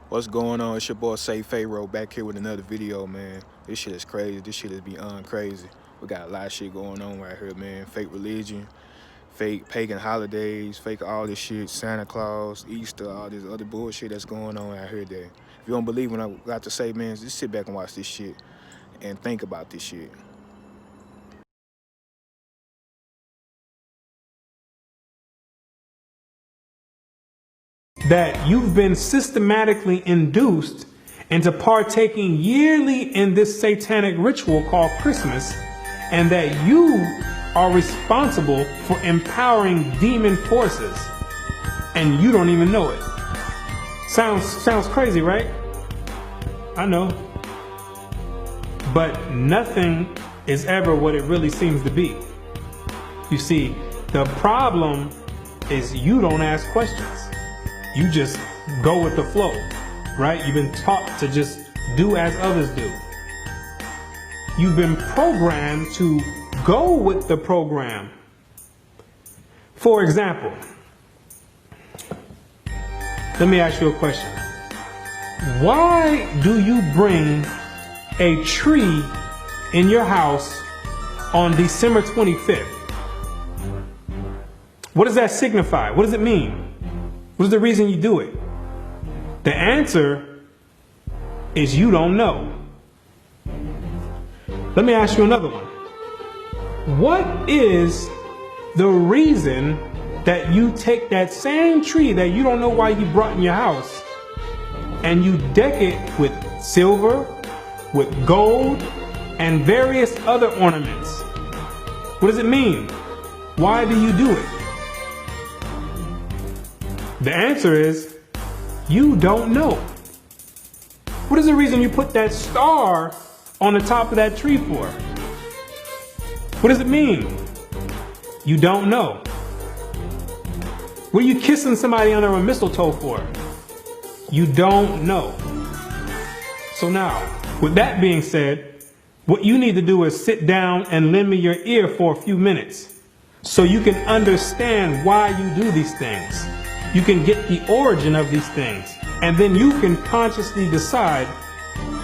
What's going on? It's your boy Say Pharaoh back here with another video, man. This shit is crazy. This shit is beyond crazy. We got a lot of shit going on right here, man. Fake religion, fake pagan holidays, fake all this shit, Santa Claus, Easter, all this other bullshit that's going on out here. That if you don't believe what I got to say, man, just sit back and watch this shit and think about this shit. That you've been systematically induced into partaking yearly in this satanic ritual called Christmas, and that you are responsible for empowering demon forces, and you don't even know it. Sounds crazy, right? I know. But nothing is ever what it really seems to be. You see, the problem is you don't ask questions. You just go with the flow, right? You've been taught to just do as others do. You've been programmed to go with the program. For example, let me ask you a question. Why do you bring a tree in your house on December 25th? What does that signify? What does it mean? What is the reason you do it? The answer is you don't know. Let me ask you another one. What is the reason that you take that same tree that you don't know why you brought in your house and you deck it with silver, with gold, and various other ornaments? What does it mean? Why do you do it? The answer is, you don't know. What is the reason you put that star on the top of that tree for? What does it mean? You don't know. What are you kissing somebody under a mistletoe for? You don't know. So now, with that being said, what you need to do is sit down and lend me your ear for a few minutes so you can understand why you do these things. You can get the origin of these things, and then you can consciously decide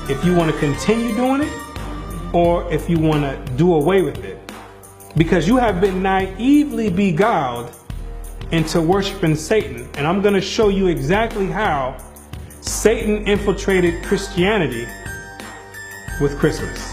if you want to continue doing it or if you want to do away with it. Because you have been naively beguiled into worshiping Satan, and I'm going to show you exactly how Satan infiltrated Christianity with Christmas.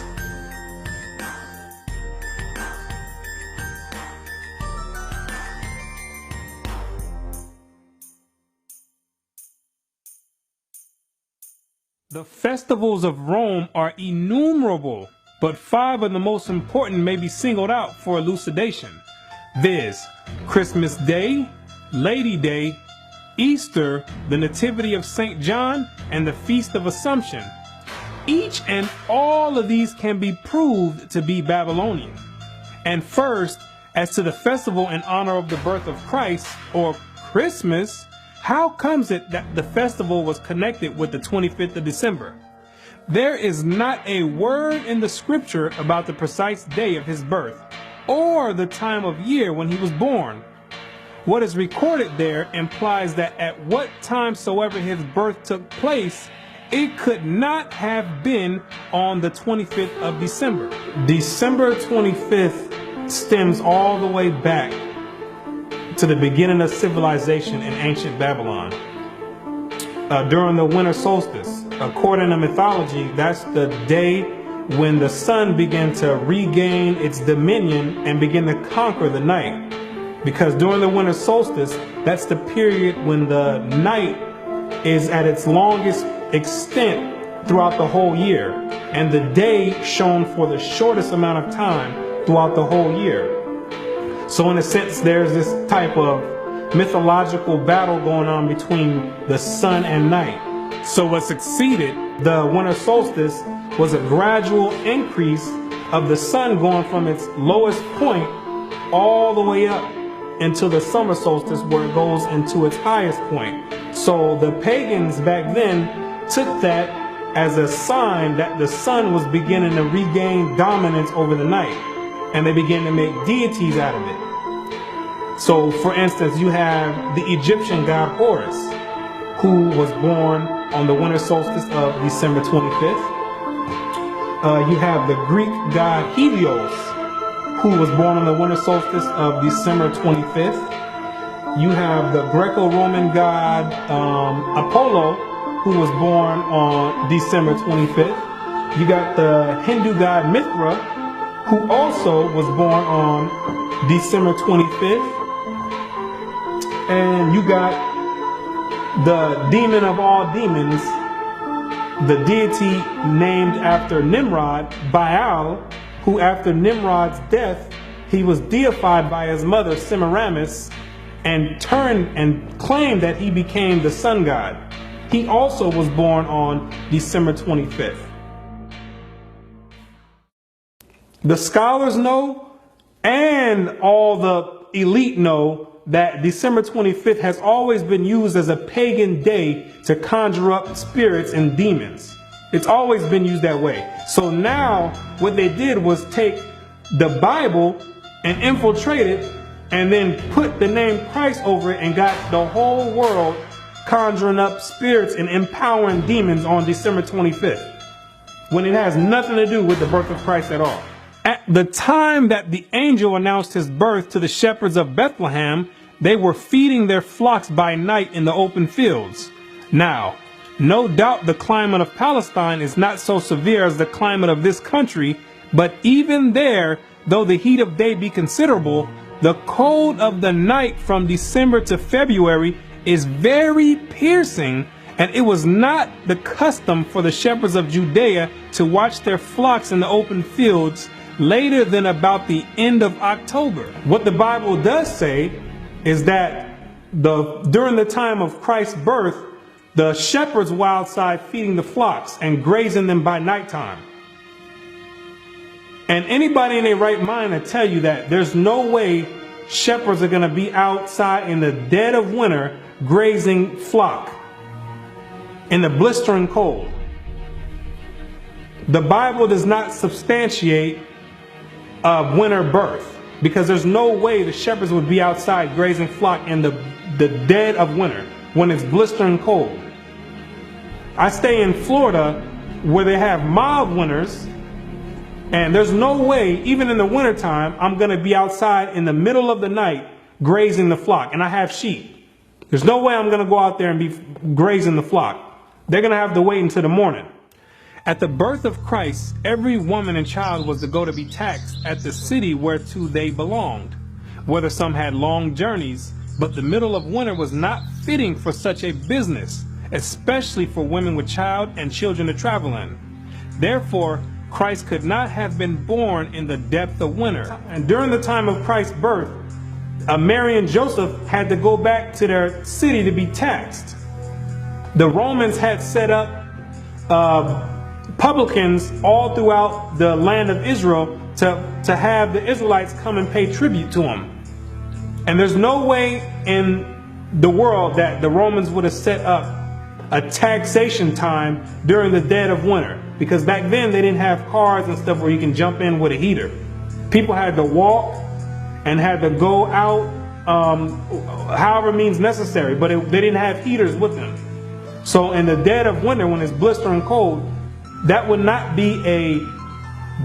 The festivals of Rome are innumerable, but 5 of the most important may be singled out for elucidation, viz. Christmas Day, Lady Day, Easter, the Nativity of St. John, and the Feast of Assumption. Each and all of these can be proved to be Babylonian. And first, as to the festival in honor of the birth of Christ, or Christmas, how comes it that the festival was connected with the 25th of December? There is not a word in the scripture about the precise day of his birth or the time of year when he was born. What is recorded there implies that at what time soever his birth took place, it could not have been on the 25th of December. December 25th stems all the way back to the beginning of civilization in ancient Babylon. During the winter solstice, according to mythology, that's the day when the sun began to regain its dominion and begin to conquer the night. Because during the winter solstice, that's the period when the night is at its longest extent throughout the whole year, and the day shone for the shortest amount of time throughout the whole year. So in a sense, there's this type of mythological battle going on between the sun and night. So what succeeded the winter solstice was a gradual increase of the sun going from its lowest point all the way up until the summer solstice, where it goes into its highest point. So the pagans back then took that as a sign that the sun was beginning to regain dominance over the night, and they began to make deities out of it. So for instance, you have the Egyptian god Horus, who was born on the winter solstice of December 25th. You have the Greek god Helios, who was born on the winter solstice of December 25th. You have the Greco-Roman god Apollo, who was born on December 25th. You got the Hindu god Mithra, who also was born on December 25th. And you got the demon of all demons, the deity named after Nimrod, Baal, who after Nimrod's death, he was deified by his mother Semiramis and turned and claimed that he became the sun god. He also was born on December 25th. The scholars know, and all the elite know, that December 25th has always been used as a pagan day to conjure up spirits and demons. It's always been used that way. So now what they did was take the Bible and infiltrate it and then put the name Christ over it and got the whole world conjuring up spirits and empowering demons on December 25th, when it has nothing to do with the birth of Christ at all. At the time that the angel announced his birth to the shepherds of Bethlehem, they were feeding their flocks by night in the open fields. Now, no doubt the climate of Palestine is not so severe as the climate of this country, but even there, though the heat of day be considerable, the cold of the night from December to February is very piercing, and it was not the custom for the shepherds of Judea to watch their flocks in the open fields later than about the end of October. What the Bible does say is that during the time of Christ's birth, the shepherds were outside feeding the flocks and grazing them by nighttime. And anybody in their right mind will tell you that there's no way shepherds are going to be outside in the dead of winter grazing flock in the blistering cold. The Bible does not substantiate a winter birth, because there's no way the shepherds would be outside grazing flock in the dead of winter when it's blistering cold. I stay in Florida where they have mild winters, and there's no way, even in the wintertime, I'm going to be outside in the middle of the night grazing the flock. And I have sheep. There's no way I'm going to go out there and be grazing the flock. They're going to have to wait until the morning. At the birth of Christ, every woman and child was to go to be taxed at the city whereto they belonged, whether some had long journeys, but the middle of winter was not fitting for such a business, especially for women with child and children to travel in. Therefore, Christ could not have been born in the depth of winter. And during the time of Christ's birth, Mary and Joseph had to go back to their city to be taxed. The Romans had set up publicans all throughout the land of Israel to have the Israelites come and pay tribute to them. And there's no way in the world that the Romans would have set up a taxation time during the dead of winter, because back then they didn't have cars and stuff where you can jump in with a heater. People had to walk and had to go out however means necessary, but they didn't have heaters with them. So in the dead of winter, when it's blistering cold, that would not be a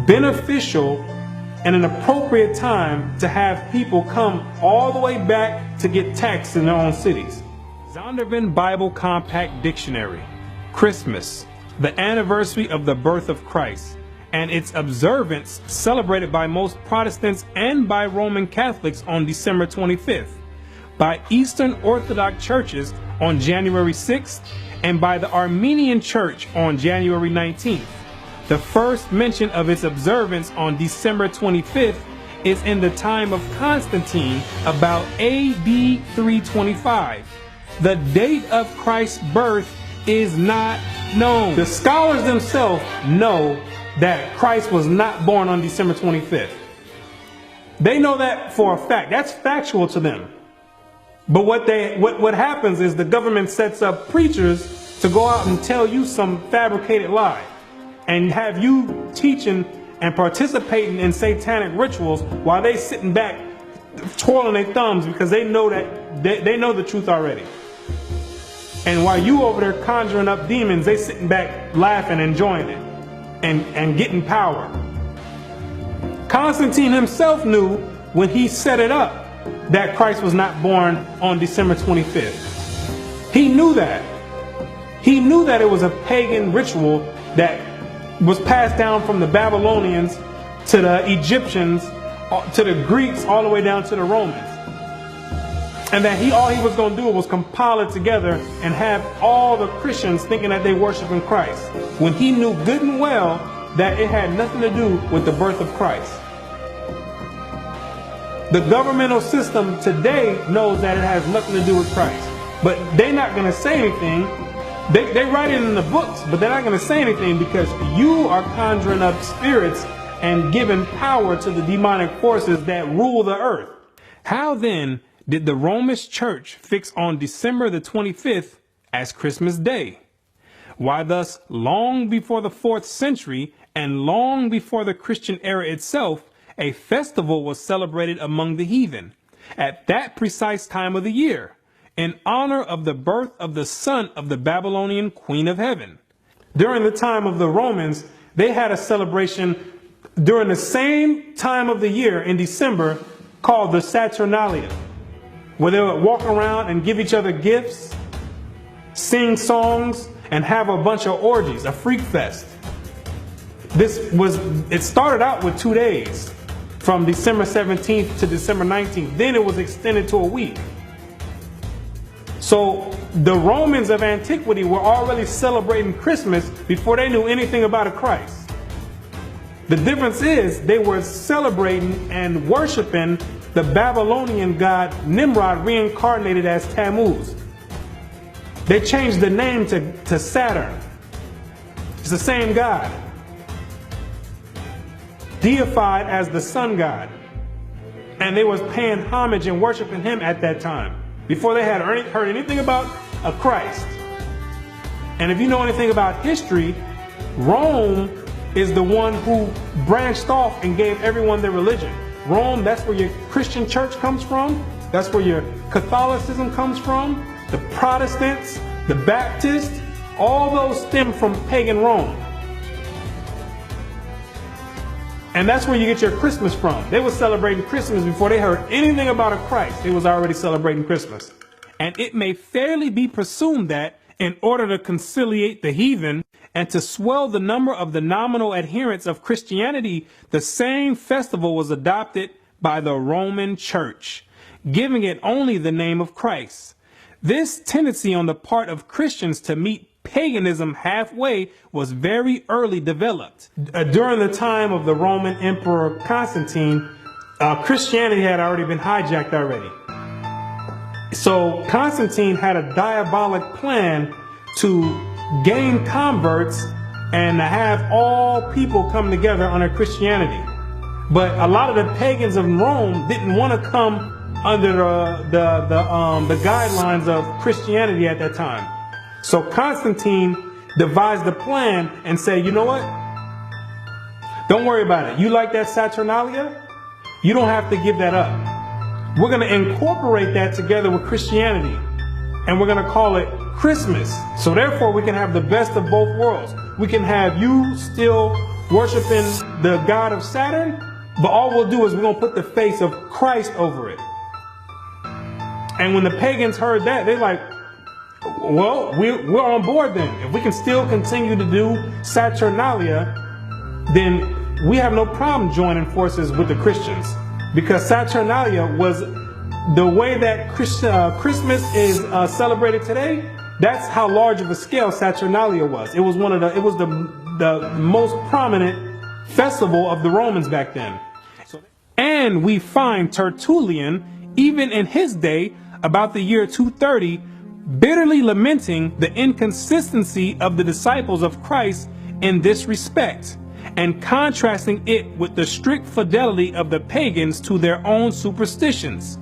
beneficial and an appropriate time to have people come all the way back to get taxed in their own cities. Zondervan Bible Compact Dictionary. Christmas, the anniversary of the birth of Christ, and its observance celebrated by most Protestants and by Roman Catholics on December 25th, by Eastern Orthodox churches on January 6th, and by the Armenian Church on January 19th. The first mention of its observance on December 25th is in the time of Constantine, about AD 325. The date of Christ's birth is not known. The scholars themselves know that Christ was not born on December 25th. They know that for a fact. That's factual to them. But what happens is the government sets up preachers to go out and tell you some fabricated lie and have you teaching and participating in satanic rituals while they sitting back twirling their thumbs, because they know that they know the truth already. And while you over there conjuring up demons, they sitting back laughing, enjoying it, and getting power. Constantine himself knew when he set it up that Christ was not born on December 25th. He knew that. He knew that it was a pagan ritual that was passed down from the Babylonians to the Egyptians, to the Greeks, all the way down to the Romans. And that all he was going to do was compile it together and have all the Christians thinking that they worshiping Christ, when he knew good and well that it had nothing to do with the birth of Christ. The governmental system today knows that it has nothing to do with Christ, but they're not going to say anything. They write it in the books, but they're not going to say anything because you are conjuring up spirits and giving power to the demonic forces that rule the earth. How then did the Roman Church fix on December the 25th as Christmas Day? Why, thus, long before the 4th century and long before the Christian era itself, a festival was celebrated among the heathen at that precise time of the year, in honor of the birth of the son of the Babylonian Queen of Heaven. During the time of the Romans, they had a celebration during the same time of the year in December called the Saturnalia, where they would walk around and give each other gifts, sing songs, and have a bunch of orgies, a freak fest. It started out with 2 days, from December 17th to December 19th. Then it was extended to a week. So the Romans of antiquity were already celebrating Christmas before they knew anything about a Christ. The difference is they were celebrating and worshiping the Babylonian god Nimrod, reincarnated as Tammuz. They changed the name to Saturn. It's the same god, deified as the sun god. And they was paying homage and worshiping him at that time, before they had heard anything about a Christ. And if you know anything about history, Rome is the one who branched off and gave everyone their religion. Rome, that's where your Christian church comes from. That's where your Catholicism comes from. The Protestants, the Baptists, all those stem from pagan Rome. And that's where you get your Christmas from. They were celebrating Christmas before they heard anything about a Christ. They was already celebrating Christmas. And it may fairly be presumed that in order to conciliate the heathen and to swell the number of the nominal adherents of Christianity, the same festival was adopted by the Roman Church, giving it only the name of Christ. This tendency on the part of Christians to meet paganism halfway was very early developed. During the time of the Roman Emperor Constantine, Christianity had already been hijacked already. So Constantine had a diabolic plan to gain converts and to have all people come together under Christianity. But a lot of the pagans of Rome didn't want to come under the guidelines of Christianity at that time. So Constantine devised a plan and said, you know what? Don't worry about it. You like that Saturnalia? You don't have to give that up. We're going to incorporate that together with Christianity, and we're going to call it Christmas. So therefore, we can have the best of both worlds. We can have you still worshiping the god of Saturn, but all we'll do is we're going to put the face of Christ over it. And when the pagans heard that, they're like, well, we're on board then. If we can still continue to do Saturnalia, then we have no problem joining forces with the Christians. Because Saturnalia was the way that Christmas is celebrated today. That's how large of a scale Saturnalia was. It was the most prominent festival of the Romans back then. And we find Tertullian, even in his day, about the year 230, bitterly lamenting the inconsistency of the disciples of Christ in this respect, and contrasting it with the strict fidelity of the pagans to their own superstitions.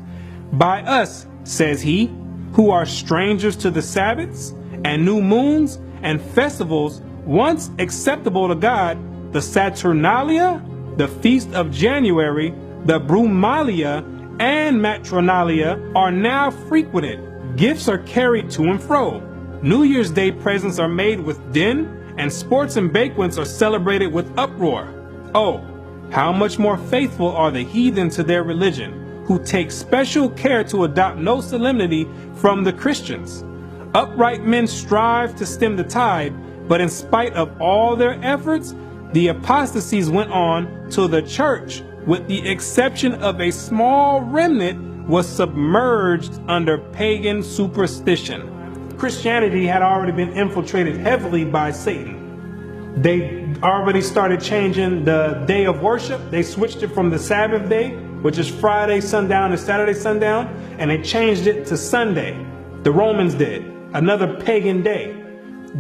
By us, says he, who are strangers to the Sabbaths and new moons and festivals once acceptable to God, the Saturnalia, the Feast of January, the Brumalia, and Matronalia are now frequented. Gifts are carried to and fro. New Year's Day presents are made with din, and sports and banquets are celebrated with uproar. Oh, how much more faithful are the heathen to their religion, who take special care to adopt no solemnity from the Christians. Upright men strive to stem the tide, but in spite of all their efforts, the apostasies went on till the church, with the exception of a small remnant, was submerged under pagan superstition. Christianity had already been infiltrated heavily by Satan. They already started changing the day of worship. They switched it from the Sabbath day, which is Friday sundown to Saturday sundown, and they changed it to Sunday. The Romans did, another pagan day.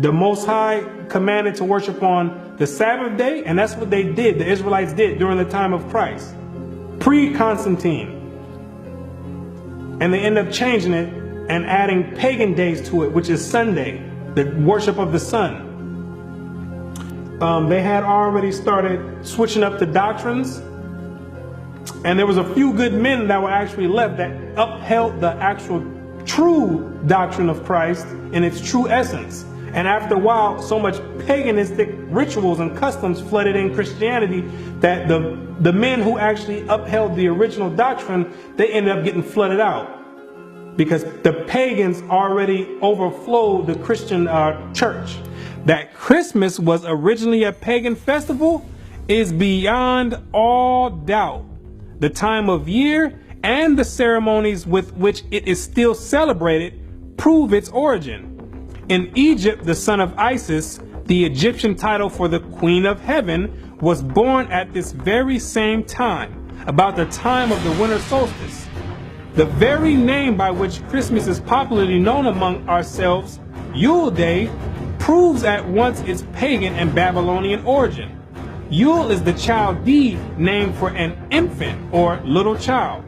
The Most High commanded to worship on the Sabbath day, and that's what they did, the Israelites did during the time of Christ, pre-Constantine. And they end up changing it and adding pagan days to it, which is Sunday, the worship of the sun. They had already started switching up the doctrines, and there was a few good men that were actually left that upheld the actual true doctrine of Christ in its true essence. And after a while, so much paganistic rituals and customs flooded in Christianity that the men who actually upheld the original doctrine, they ended up getting flooded out, because the pagans already overflowed the Christian church. That Christmas was originally a pagan festival is beyond all doubt. The time of year and the ceremonies with which it is still celebrated prove its origin. In Egypt, the son of Isis, the Egyptian title for the Queen of Heaven, was born at this very same time, about the time of the winter solstice. The very name by which Christmas is popularly known among ourselves, Yule Day, proves at once its pagan and Babylonian origin. Yule is the Chaldee name for an infant or little child,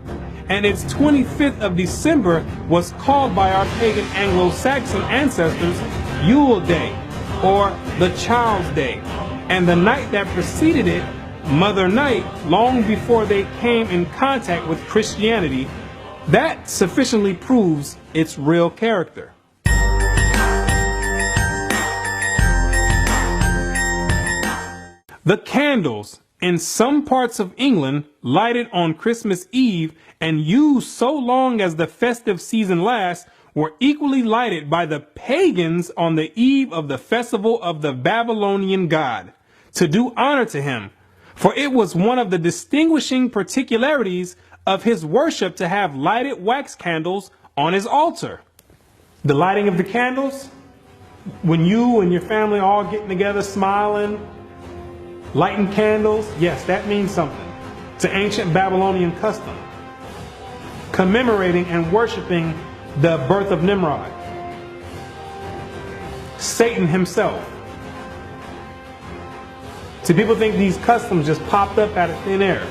and its 25th of December was called by our pagan Anglo-Saxon ancestors Yule Day, or the Child's Day, and the night that preceded it, Mother Night, long before they came in contact with Christianity. That sufficiently proves its real character. The candles in some parts of England lighted on Christmas Eve and used so long as the festive season lasts were equally lighted by the pagans on the eve of the festival of the Babylonian god, to do honor to him, for it was one of the distinguishing particularities of his worship to have lighted wax candles on his altar. The lighting of the candles, when you and your family all getting together smiling, lighting candles, yes, that means something. It's an ancient Babylonian custom, commemorating and worshiping the birth of Nimrod, Satan himself. See, people think these customs just popped up out of thin air,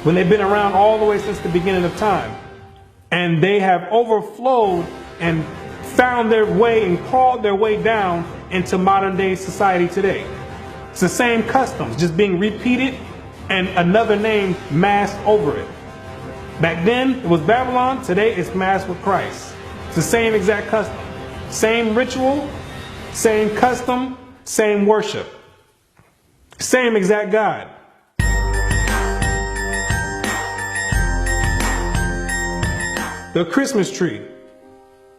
when they've been around all the way since the beginning of time. And they have overflowed and found their way and crawled their way down into modern day society today. It's the same customs, just being repeated and another name masked over it. Back then, it was Babylon. Today, it's masked with Christ. It's the same exact custom. Same ritual, same custom, same worship. Same exact God. The Christmas tree.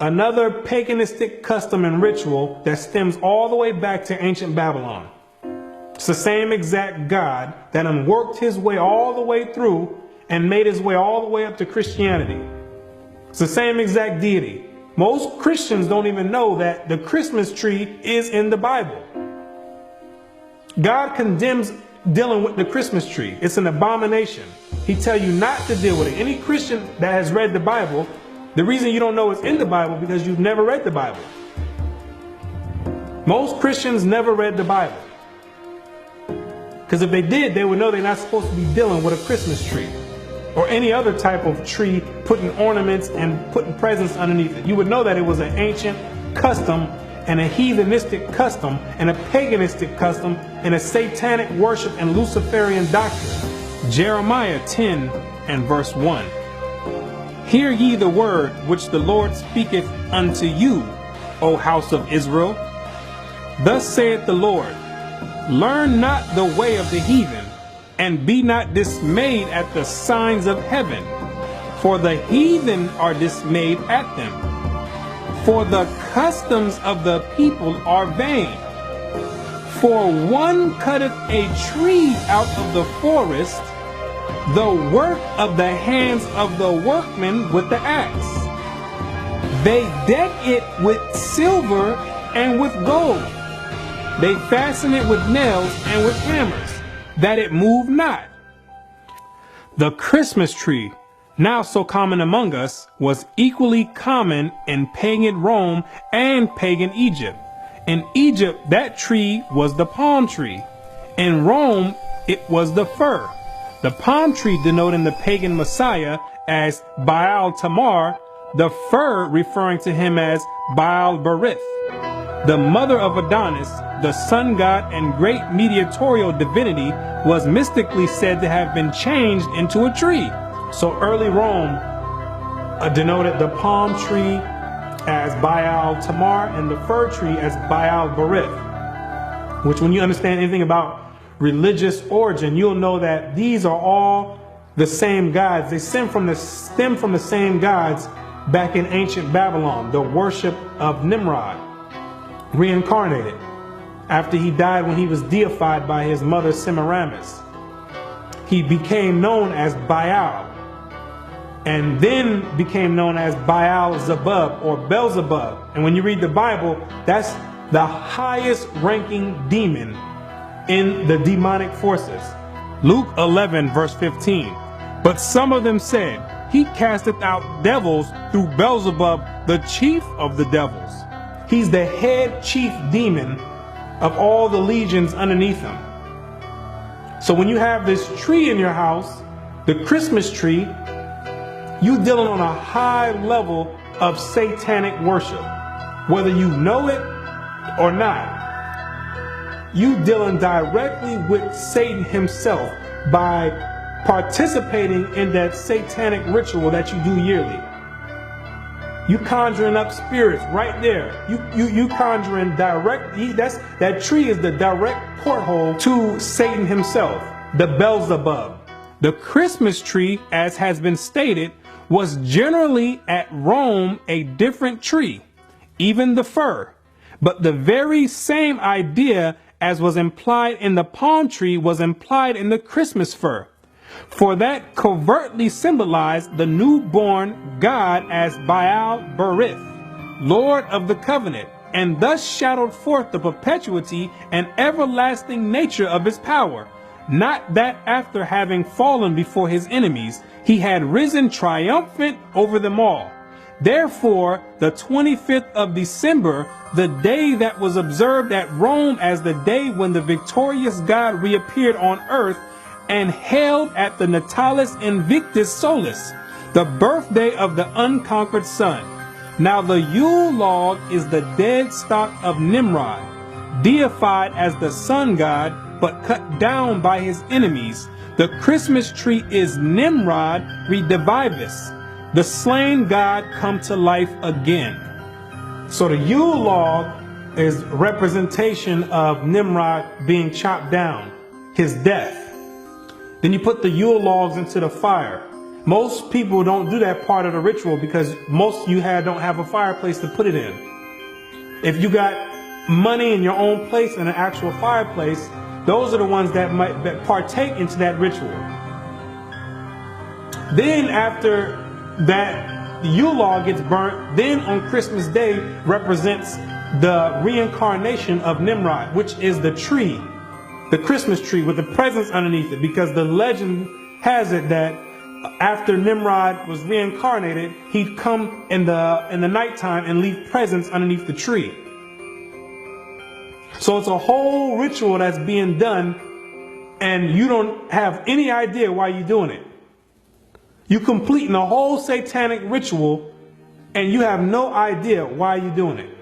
Another paganistic custom and ritual that stems all the way back to ancient Babylon. It's the same exact God that worked his way all the way through and made his way all the way up to Christianity. It's the same exact deity. Most Christians don't even know that the Christmas tree is in the Bible. God condemns dealing with the Christmas tree. It's an abomination. He tells you not to deal with it. Any Christian that has read the Bible, the reason you don't know it's in the Bible because you've never read the Bible. Most Christians never read the Bible. Because if they did, they would know they're not supposed to be dealing with a Christmas tree or any other type of tree, putting ornaments and putting presents underneath it. You would know that it was an ancient custom and a heathenistic custom and a paganistic custom and a satanic worship and Luciferian doctrine. Jeremiah 10 and verse 1. Hear ye the word which the Lord speaketh unto you. O house of Israel. Thus saith the Lord, learn not the way of the heathen, and be not dismayed at the signs of heaven, for the heathen are dismayed at them. For the customs of the people are vain. For one cutteth a tree out of the forest, the work of the hands of the workman with the axe. They deck it with silver and with gold. They fasten it with nails and with hammers, that it move not. The Christmas tree, now so common among us, was equally common in pagan Rome and pagan Egypt. In Egypt, that tree was the palm tree. In Rome, it was the fir. The palm tree denoting the pagan Messiah as Baal Tamar, the fir referring to him as Baal Berith. The mother of Adonis, the sun god and great mediatorial divinity, was mystically said to have been changed into a tree. So early Rome denoted the palm tree as Baal Tamar and the fir tree as Baal Berith, which, when you understand anything about religious origin, you'll know that these are all the same gods. They stem from the same gods back in ancient Babylon, the worship of Nimrod, reincarnated after he died when he was deified by his mother Semiramis. He became known as Baal, and then became known as Baal-zebub or Beelzebub. And when you read the Bible, that's the highest ranking demon in the demonic forces. Luke 11 verse 15. But some of them said, he casteth out devils through Beelzebub, the chief of the devils. He's the head chief demon of all the legions underneath him. So when you have this tree in your house, the Christmas tree, you dealing on a high level of satanic worship. Whether you know it or not, you dealing directly with Satan himself by participating in that satanic ritual that you do yearly. You conjuring up spirits right there. You conjuring direct. That tree is the direct porthole to Satan himself, the Beelzebub. The Christmas tree, as has been stated, was generally at Rome a different tree, even the fir. But the very same idea as was implied in the palm tree was implied in the Christmas fir. For that covertly symbolized the newborn God as Baal Berith, Lord of the covenant, and thus shadowed forth the perpetuity and everlasting nature of his power. Not that after having fallen before his enemies, he had risen triumphant over them all. Therefore, the 25th of December, the day that was observed at Rome as the day when the victorious God reappeared on earth, and held at the Natalis Invictus Solis, the birthday of the unconquered sun. Now the Yule log is the dead stock of Nimrod, deified as the sun god, but cut down by his enemies. The Christmas tree is Nimrod redivivus, the slain god come to life again. So the Yule log is representation of Nimrod being chopped down, his death. Then you put the Yule logs into the fire. Most people don't do that part of the ritual because most of you don't have a fireplace to put it in. If you got money in your own place and an actual fireplace, those are the ones that might partake into that ritual. Then after that Yule log gets burnt, then on Christmas Day represents the reincarnation of Nimrod, which is the tree. The Christmas tree with the presents underneath it, because the legend has it that after Nimrod was reincarnated, he'd come in the nighttime and leave presents underneath the tree. So it's a whole ritual that's being done, and you don't have any idea why you're doing it. You're completing a whole satanic ritual, and you have no idea why you're doing it.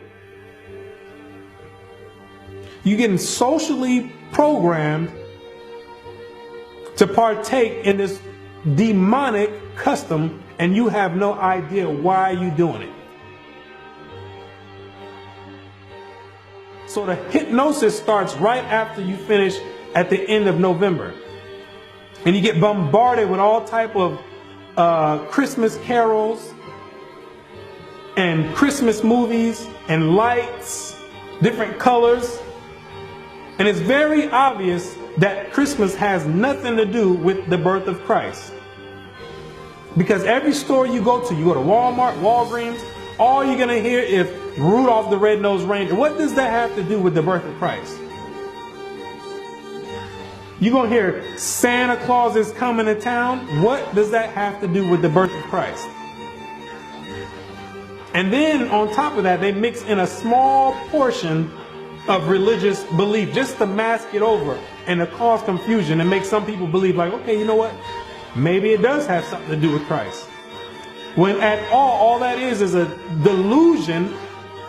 You're getting socially programmed to partake in this demonic custom, and you have no idea why you're doing it. So the hypnosis starts right after you finish at the end of November. And you get bombarded with all type of Christmas carols and Christmas movies and lights, different colors. And it's very obvious that Christmas has nothing to do with the birth of Christ. Because every store you go to Walmart, Walgreens, all you're going to hear is Rudolph the Red-Nosed Reindeer. What does that have to do with the birth of Christ? You're going to hear Santa Claus is coming to town. What does that have to do with the birth of Christ? And then on top of that, they mix in a small portion of religious belief just to mask it over and to cause confusion and make some people believe like, okay, you know what? Maybe it does have something to do with Christ. When at all that is a delusion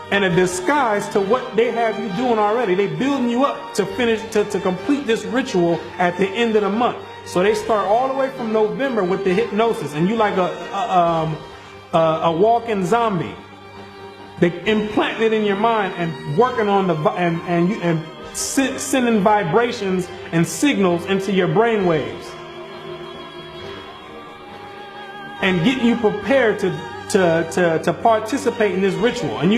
and a disguise to what they have you doing already. They building you up to finish, to complete this ritual at the end of the month. So they start all the way from November with the hypnosis, and you like a walking zombie. They implant it in your mind and working on sending vibrations and signals into your brain waves, and getting you prepared to participate in this ritual. And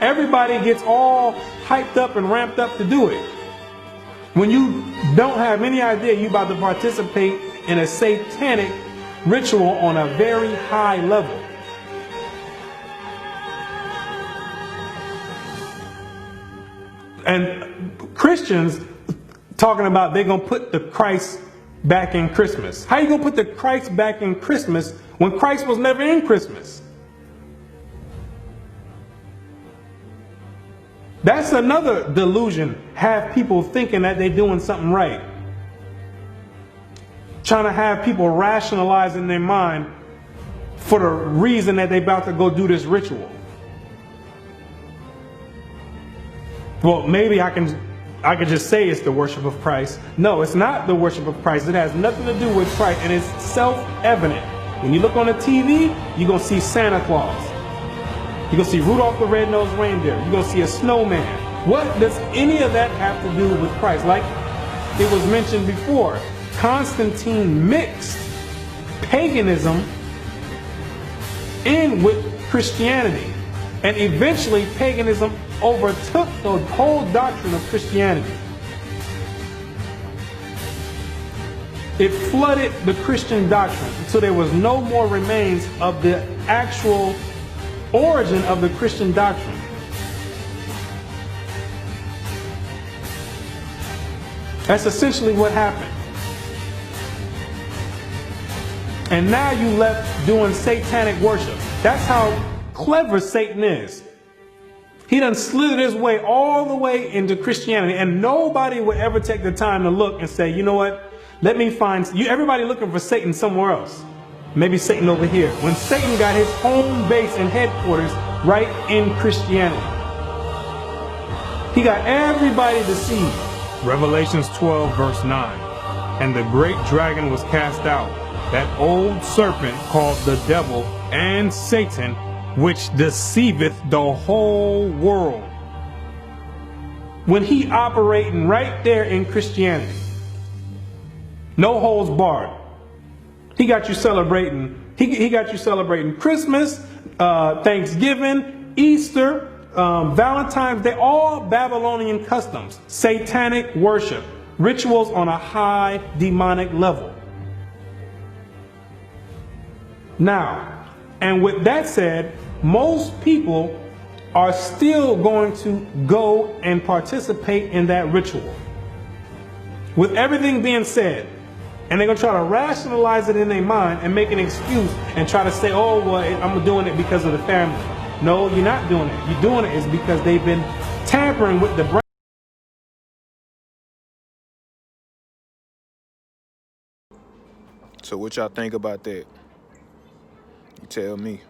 everybody gets all hyped up and ramped up to do it, when you don't have any idea you're about to participate in a satanic ritual on a very high level. And Christians talking about they're going to put the Christ back in Christmas. How you going to put the Christ back in Christmas when Christ was never in Christmas? That's another delusion. Have people thinking that they're doing something right. Trying to have people rationalize in their mind for the reason that they're about to go do this ritual. Well, maybe I could just say it's the worship of Christ. No, it's not the worship of Christ. It has nothing to do with Christ, and it's self-evident. When you look on the TV, you're going to see Santa Claus. You're going to see Rudolph the Red-Nosed Reindeer. You're going to see a snowman. What does any of that have to do with Christ? Like it was mentioned before, Constantine mixed paganism in with Christianity. And eventually paganism overtook the whole doctrine of Christianity. It flooded the Christian doctrine, so there was no more remains of the actual origin of the Christian doctrine. That's essentially what happened. And now you left doing satanic worship. That's how clever Satan is. He done slid his way all the way into Christianity, and nobody would ever take the time to look and say, you know what, let me find you. Everybody looking for Satan somewhere else. Maybe Satan over here. When Satan got his home base and headquarters right in Christianity. He got everybody deceived. Revelations 12 verse 9. And the great dragon was cast out, that old serpent called the devil and Satan, which deceiveth the whole world. When he operating right there in Christianity, no holds barred. He got you celebrating. He got you celebrating Christmas, Thanksgiving, Easter, Valentine's Day, all Babylonian customs, satanic worship, rituals on a high demonic level. Now, and with that said, most people are still going to go and participate in that ritual. With everything being said, and they're going to try to rationalize it in their mind and make an excuse and try to say, oh, well, I'm doing it because of the family. No, you're not doing it. You're doing it is because they've been tampering with the brain. So what y'all think about that? You tell me.